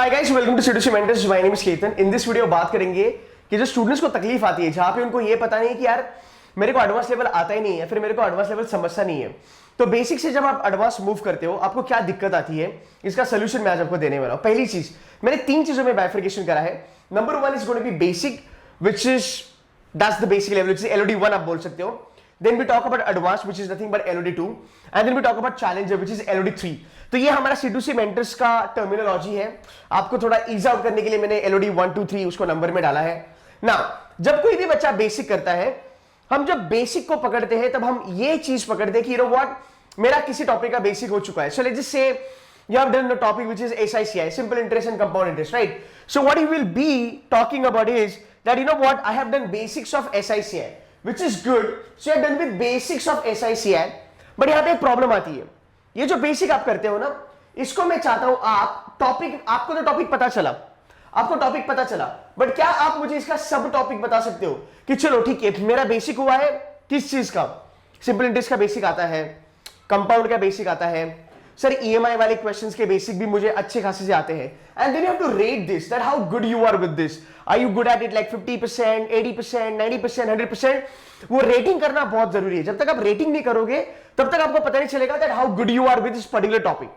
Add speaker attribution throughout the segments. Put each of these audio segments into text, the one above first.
Speaker 1: Hi guys, welcome to CDC mentors. My name is Ketan. In this video बात करेंगे कि जो स्टूडेंट्स को तकलीफ आती है, जहां पे उनको ये पता नहीं है कि यार मेरे को एडवांस लेवल आता ही नहीं है, फिर मेरे को एडवांस लेवल समझता नहीं है। तो बेसिक से जब आप एडवांस मूव करते हो, आपको क्या दिक्कत आती है, इसका सोल्यूशन मैं आज आपको देने वाला हूं। पहली चीज, मैंने 3 चीजों में बाइफर्केशन करा है। Number 1 is going to be basic, which is that's the basic level, which is LOD 1 आप बोल सकते हो। Then we talk about advanced, which is nothing but LOD 2, and then we talk about challenger, which is LOD 3. तो ये हमारा C2C mentors का terminology है। आपको थोड़ा ईज आउट करने के लिए मैंने LOD 1 2 3 उसको नंबर में डाला है ना। जब कोई भी बच्चा बेसिक करता है, हम जब बेसिक को पकड़ते हैं तब हम ये चीज पकड़ते हैं कि यू नो व्हाट, मेरा किसी टॉपिक का बेसिक हो चुका है। So let's just say you have done the topic which is SICI, simple interest and compound interest, right? So what you will be talking about is that you know what, I have done basics of SICI, which is good. So you are done with basics of SICI, but यहाँ पे एक problem आती है। ये जो basic आप करते हो ना, इसको मैं चाहता हूं आप टॉपिक, आपको तो टॉपिक पता चला, आपको टॉपिक पता चला, बट क्या आप मुझे इसका सब टॉपिक बता सकते हो कि चलो ठीक है, मेरा बेसिक हुआ है किस चीज का, सिंपल इंटरेस्ट का बेसिक आता है, कंपाउंड का बेसिक आता है, सर EMI वाले क्वेश्चंस के बेसिक भी मुझे अच्छे खासे से आते हैं। And then you have to rate this, that how good you are with this. Are you good at it like 50%, 80%, 90%, 100%? वो रेटिंग करना बहुत जरूरी है। जब तक आप रेटिंग नहीं करोगे तब तक आपको पता नहीं चलेगा that how good you are with this particular topic.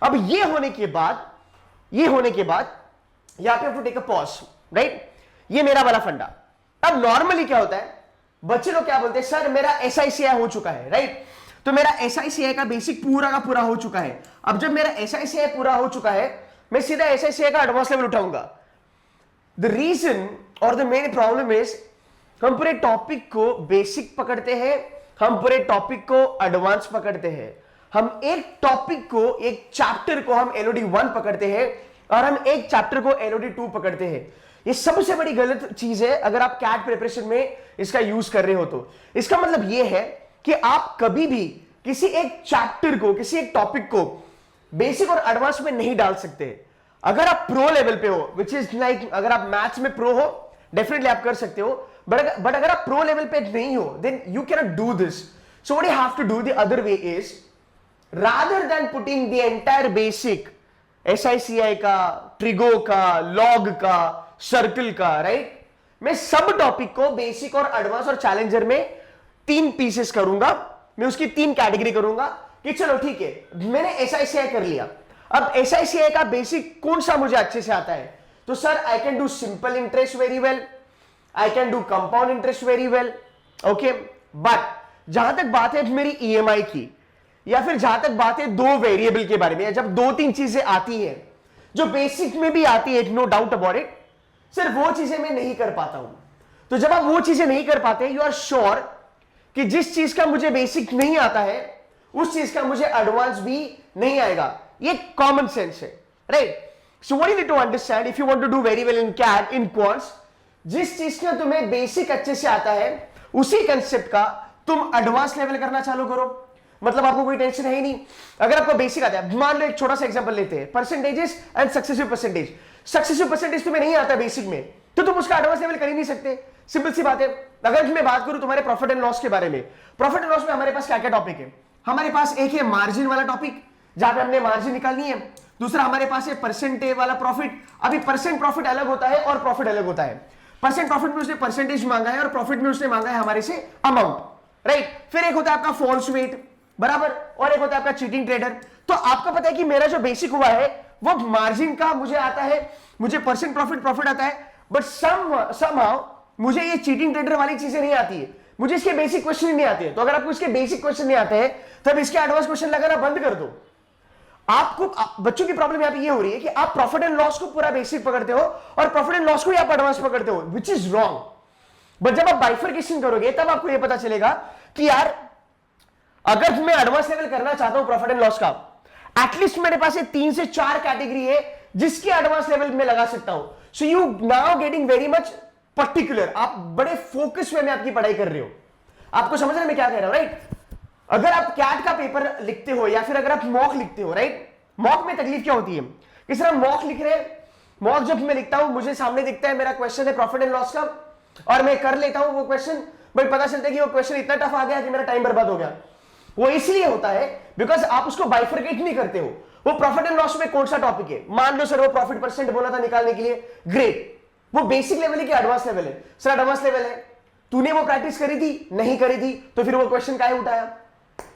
Speaker 1: अब ये होने के बाद यहां पे to take a pause, right? ये मेरा वाला फंडा। अब नॉर्मली क्या होता है, बच्चे लोग क्या बोलते हैं, सर मेरा SICI हो चुका है, राइट? तो मेरा SICI का बेसिक पूरा का पूरा हो चुका है। अब जब मेरा SICI पूरा हो चुका है, मैं सीधा SICI का एडवांस लेवल उठाऊंगा। द रीजन और द मेन प्रॉब्लम इज, हम पूरे टॉपिक को बेसिक पकड़ते हैं, हम पूरे टॉपिक को एडवांस पकड़ते हैं, हम एक टॉपिक को, एक चैप्टर को हम LOD 1 पकड़ते हैं और हम एक चैप्टर को LOD 2 पकड़ते हैं। ये सबसे बड़ी गलत चीज है अगर आप कैट प्रिपरेशन में इसका यूज कर रहे हो तो। इसका मतलब यह है कि आप कभी भी किसी एक चैप्टर को, किसी एक टॉपिक को बेसिक और एडवांस में नहीं डाल सकते। अगर आप प्रो लेवल पे हो, विच इज लाइक अगर आप मैथ्स में प्रो हो, डेफिनेटली आप कर सकते हो, बट अगर आप प्रो लेवल पे नहीं हो, then you can not do this. So what you have to do the other way is, rather than putting the entire basic SICI का, ट्रिगो का, लॉग का, सर्कल का, राइट, मैं सब टॉपिक को बेसिक और एडवांस और चैलेंजर में 3 पीसेस करूंगा। मैं उसकी 3 कैटेगरी करूंगा कि चलो ठीक है, मैंने SICI कर लिया। अब SICI का बेसिक कौन सा मुझे अच्छे से आता है, तो sir I can do simple interest very well, I can do compound interest very well, okay. But जहां तक बात है मेरी EMI की, या फिर जहां तक बात है 2 वेरिएबल के बारे में, जब 2-3 चीजें आती है जो बेसिक में भी आती है, नो डाउट अबाउट इट, सिर्फ वो चीजें मैं नहीं कर पाता हूं। तो जब आप वो चीजें नहीं कर पाते, यू आर श्योर कि जिस चीज का मुझे बेसिक नहीं आता है, उस चीज का मुझे एडवांस भी नहीं आएगा। ये कॉमन सेंस है, right? So what you need to understand, if you want to do very well in CAT, in quants, जिस चीज का तुम्हें बेसिक अच्छे से आता है, उसी कंसेप्ट का तुम एडवांस लेवल करना चालू करो। मतलब आपको कोई टेंशन है ही नहीं। अगर आपको बेसिक आता है, मान लो एक छोटा सा एग्जांपल लेते हैं, percentages and successive percentage. Successive percentage तुम्हें नहीं आता बेसिक में, तो तुम उसका एडवांस लेवल कर ही नहीं सकते। सिंपल सी बात है। अगर मैं बात करूं तुम्हारे प्रॉफिट एंड लॉस के बारे में, प्रॉफिट एंड लॉस में हमारे पास क्या क्या टॉपिक है? हमारे पास एक है मार्जिन वाला टॉपिक, जहां पे हमने मार्जिन निकालनी है। दूसरा हमारे पास है परसेंटेज वाला प्रॉफिट। अभी परसेंट प्रॉफिट अलग होता है और प्रॉफिट अलग होता है। परसेंट प्रॉफिट में उसने परसेंटेज मांगा है और प्रॉफिट में उसने मांगा है हमारे से अमाउंट, राइट? फिर एक होता है आपका फॉल्स वेट, बराबर, और एक होता है आपका चीटिंग ट्रेडर। तो आपको पता है कि मेरा जो बेसिक हुआ है वो मार्जिन का मुझे आता है, मुझे परसेंट प्रॉफिट आता है, बट समहाउ मुझे ये चीटिंग ट्रेडर वाली चीजें नहीं आती है, मुझे इसके बेसिक क्वेश्चन ही नहीं आते हैं। तो अगर आपको इसके बेसिक क्वेश्चन नहीं आते हैं, तब इसके एडवांस क्वेश्चन लगाना बंद कर दो। आपको बच्चों की प्रॉब्लम यहां पे ये हो रही है कि आप प्रॉफिट एंड लॉस को पूरा बेसिक पकड़ते हो और प्रॉफिट एंड लॉस को ही आप एडवांस पकड़ते हो, विच इज रॉन्ग। बट जब आप बाइफर्केशन करोगे तब आपको यह पता चलेगा कि यार अगर मैं एडवांस लेवल करना चाहता हूं प्रॉफिट एंड लॉस का, एटलीस्ट मेरे पास 3 से 4 कैटेगरी है जिसकी एडवांस लेवल में लगा सकता हूं। So you now getting very much particular, आप बड़े फोकस में आपकी पढ़ाई कर रहे हो। आपको समझ रहे मैं क्या कह रहा हूं, राइट? अगर आप कैट का पेपर लिखते हो या फिर अगर आप मॉक लिखते हो, राइट, मॉक में तकलीफ क्या होती है? किस तरह मॉक लिख रहे हैं, मॉक जब मैं लिखता हूं, मुझे सामने दिखता है मेरा क्वेश्चन है प्रॉफिट एंड लॉस का, और मैं कर लेता हूं वो क्वेश्चन, बट पता चलता है कि वो क्वेश्चन इतना टफ आ गया कि मेरा टाइम बर्बाद हो गया। वो इसलिए होता है बिकॉज आप उसको बाइफरकेट नहीं करते हो। वो प्रॉफिट एंड लॉस में कौन सा टॉपिक है? मान लो सर वो प्रॉफिट परसेंट बोला था निकालने के लिए, ग्रेट, वो बेसिक लेवल है कि एडवांस लेवल है? सर एडवांस लेवल है। तूने वो प्रैक्टिस करी थी? नहीं करी थी, तो फिर वो क्वेश्चन काहे उठाया?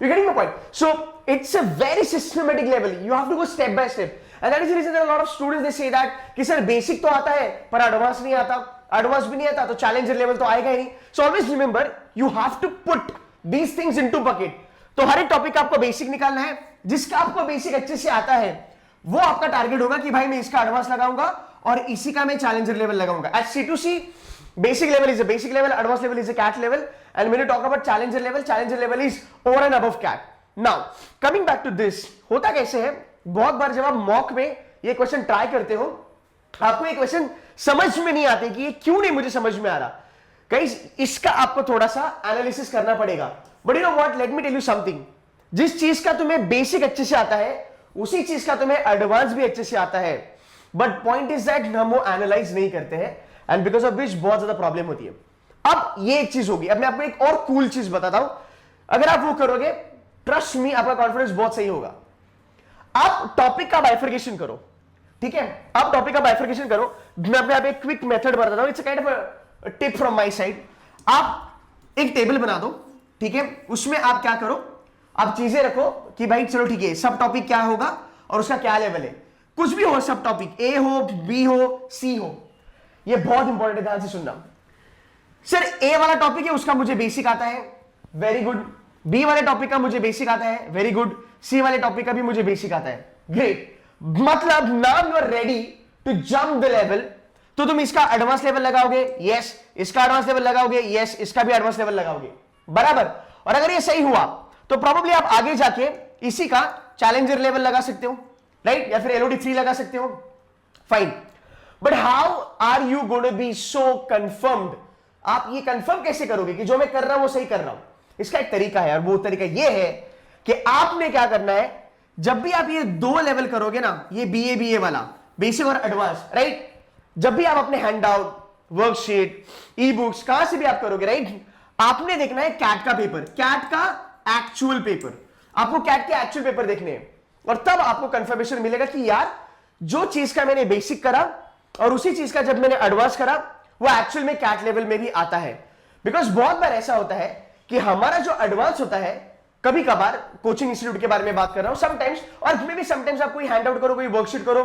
Speaker 1: You getting my point? So it's a very systematic level, you have to go step by step, and that is the reason that a lot of students they say that कि sir basic तो आता है पर advance नहीं आता, advance भी नहीं आता तो चैलेंजर लेवल तो आएगा ही नहीं। So always remember you have to put these things into bucket. तो हर एक टॉपिक का आपको बेसिक निकालना है, जिसका आपको बेसिक अच्छे से आता है वो आपका टारगेट होगा कि भाई मैं इसका एडवांस लगाऊंगा और इसी का मैं चैलेंजर लेवल लगाऊंगा। At C2C basic level is a basic level, advanced level is a CAT level, and when you talk about challenger level is over and above CAT. Now coming back to this, होता कैसे है, बहुत बार जब आप mock में ये question try करते हो आपको ये क्वेश्चन समझ में नहीं आते कि ये क्यों नहीं मुझे समझ में आ रहा। गाइस इसका आपको थोड़ा सा एनालिसिस करना पड़ेगा। But you know what, let me tell you something, जिस चीज का तुम्हें बेसिक अच्छे से आता है उसी चीज का तुम्हें एडवांस भी अच्छे से आता है, बट पॉइंट इज दैट हम वो एनालाइज नहीं करते हैं, एंड बिकॉज ऑफ विच बहुत ज्यादा प्रॉब्लम होती है। अब ये एक चीज होगी, अब मैं आपको एक और कूल चीज बताता हूं, अगर आप वो करोगे ट्रस्ट मी आपका कॉन्फिडेंस बहुत सही होगा। आप टॉपिक का बाइफर्केशन करो, ठीक है, आप टॉपिक का बाइफर्केशन करो। मैं आपको एक क्विक मेथड बताता हूं, it's a kind of tip from my side. आप एक टेबल बना दो, ठीक है, उसमें आप क्या करो, आप चीजें रखो कि भाई चलो ठीक है सब टॉपिक क्या होगा और उसका क्या लेवल है, कुछ भी हो सब टॉपिक, ए हो, बी हो, सी हो। ये बहुत इंपॉर्टेंट है, ध्यान से सुनना। सर ए वाला टॉपिक है उसका मुझे बेसिक आता है, वेरी गुड। बी वाले टॉपिक का मुझे बेसिक आता है, वेरी गुड। सी वाले टॉपिक का भी मुझे बेसिक आता है, ग्रेट। मतलब now you are ready to jump the level, तो तुम इसका एडवांस लेवल लगाओगे, यस, इसका एडवांस लेवल लगाओगे, यस, इसका भी एडवांस लेवल लगाओगे, बराबर। और अगर ये सही हुआ तो प्रोबेबली आप आगे जाके इसी का चैलेंजर लेवल लगा सकते हो, राइट, या फिर LOD 3 लगा सकते हो, fine. But how are you going to be so confirmed? आप ये कंफर्म कैसे करोगे कि जो मैं कर रहा हूं वो सही कर रहा हूं? इसका एक तरीका है, और वो तरीका ये है कि आपने क्या करना है, जब भी आप ये दो लेवल करोगे ना, ये BA वाला, बेसिक और एडवांस, राइट, जब भी आप अपने hand out, worksheet, e books कहां से भी आप करोगे, राइट, आपने देखना है कैट का पेपर, कैट का एक्चुअल पेपर, आपको कैट के एक्चुअल पेपर देखने हैं, और तब आपको कंफर्मेशन मिलेगा कि यार जो चीज का मैंने बेसिक करा और उसी चीज का जब मैंने एडवांस करा वो एक्चुअल में कैट लेवल में भी आता है। बिकॉज बहुत बार ऐसा होता है कि हमारा जो एडवांस होता है, कभी कभार कोचिंग इंस्टीट्यूट के बारे में बात कर रहा हूं, समटाइम्स, और मे भी समटाइम्स आप कोई हैंड आउट करो, कोई वर्कशीट करो,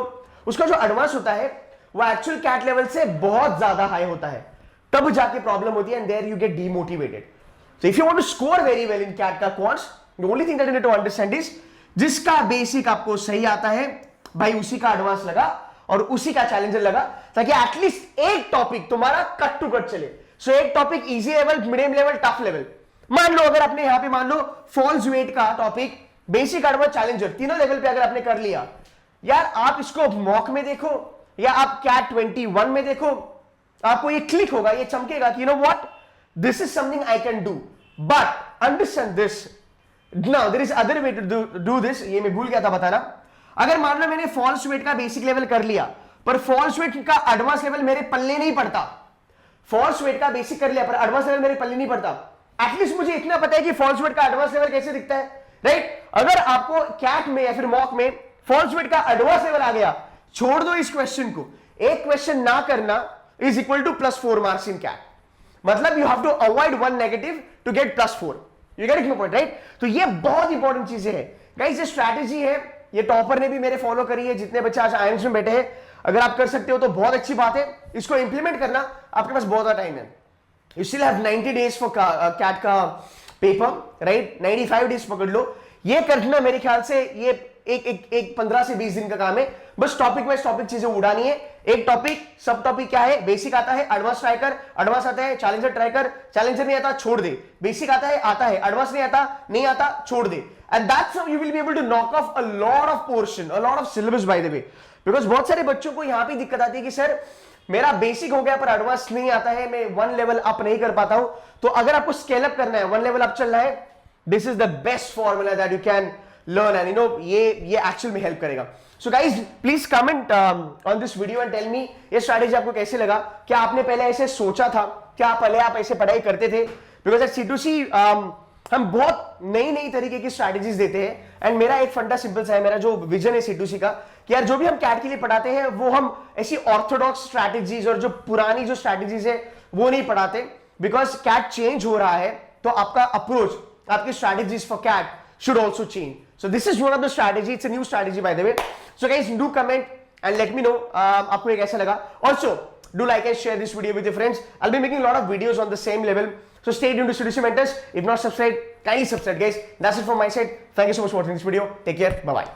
Speaker 1: उसका जो एडवांस होता है वो एक्चुअल कैट लेवल से बहुत ज्यादा हाई होता है, तब जाके प्रॉब्लम होती है, and there you get demotivated. So if you want to score very well in CAT का quants, the only thing that you need to understand is जिसका बेसिक आपको सही आता है भाई उसी का एडवांस लगा और उसी का चैलेंजर लगा, ताकि एटलीस्ट एक टॉपिक तुम्हारा कट टू कट चले। सो एक topic easy level, medium level, tough level. मान लो अगर आपने यहां पे मान लो फॉल्स वेट का टॉपिक, बेसिक, एडवांस, चैलेंजर, तीनों लेवल पे अगर आपने कर लिया, यार आप इसको मॉक में देखो या आप CAT 21 में देखो, आपको ये क्लिक होगा, ये चमकेगा कि you know what, this is something I can do, but understand this, now there is other way to do this. ये मैं भूल गया था बताना। अगर मान लो मैंने फॉल्स वेट का बेसिक लेवल कर लिया पर फॉल्स वेट का एडवांस लेवल मेरे पल्ले नहीं पड़ता, फॉल्स वेट का बेसिक कर लिया पर एडवांस लेवल मेरे पल्ले नहीं पड़ता, एटलीस्ट मुझे इतना पता है कि फॉल्स वेट का एडवांस लेवल कैसे दिखता है, राइट। अगर आपको कैट में या फिर मॉक में फॉल्स वेट का एडवांस लेवल आ गया, छोड़ दो इस क्वेश्चन को, एक क्वेश्चन ना करना is equal to +4 marks in CAT. मतलब you have to avoid 1 negative to get +4। You get my point, right. तो ये बहुत इंपॉर्टेंट चीजें हैं गाइस, ये स्ट्रैटेजी है, ये टॉपर ने भी मेरे फॉलो करी है, जितने बच्चे आज आईएम्स में बैठे हैं। अगर आप कर सकते हो तो बहुत अच्छी बात है, इसको इंप्लीमेंट करना आपके पास बहुत टाइम है। You still have 90 days for CAT का पेपर, राइट, 95 डेज पकड़ लो। ये करना मेरे ख्याल से ये एक 15 से 20 दिन का काम है। बस टॉपिक वाइज टॉपिक चीजें उड़ानी है, एक टॉपिक, सब टॉपिक क्या है, बेसिक आता है, एडवांस ट्राई कर, एडवांस आता है, चैलेंजर ट्राई कर, चैलेंजर नहीं आता छोड़ दे, बेसिक आता है, एडवांस नहीं आता छोड़ दे, and that's how you will be able to knock off a lot of portion, a lot of syllabus by the way. Because बहुत सारे बच्चों को यहां पे दिक्कत आती है कि सर मेरा बेसिक हो गया पर एडवांस नहीं आता है, मैं 1 लेवल अप नहीं कर पाता हूं। तो अगर आपको स्केल अप करना है, 1 लेवल अप चलना है, this is the best formula that you can learn, and you know ये एक्चुअल में हेल्प करेगा। So guys please comment on this video and tell me ये स्ट्रैटेजी आपको कैसे लगा, क्या आपने पहले ऐसे सोचा था, क्या पहले आप ऐसे पढ़ाई करते थे? बिकॉज एट C2C हम बहुत नई नई तरीके की स्ट्रैटेजीज देते हैं एंड मेरा एक फंडा सिंपल सा है, मेरा जो विजन है C2C का कि यार जो भी हम कैट के लिए पढ़ाते हैं वो हम ऐसी ऑर्थोडॉक्स स्ट्रैटेजीज और जो पुरानी जो स्ट्रैटेजीज है वो नहीं पढ़ाते, बिकॉज कैट चेंज हो रहा है तो आपका अप्रोच, आपकी strategies for CAT should also change. So this is one of the strategy. It's a new strategy by the way. So guys, do comment and let me know आपको ये कैसा लगा. Also, do like and share this video with your friends. I'll be making a lot of videos on the same level. So stay tuned to C2C Mentors. If not subscribed, kindly subscribe guys. That's it from my side. Thank you so much for watching this video. Take care. Bye bye.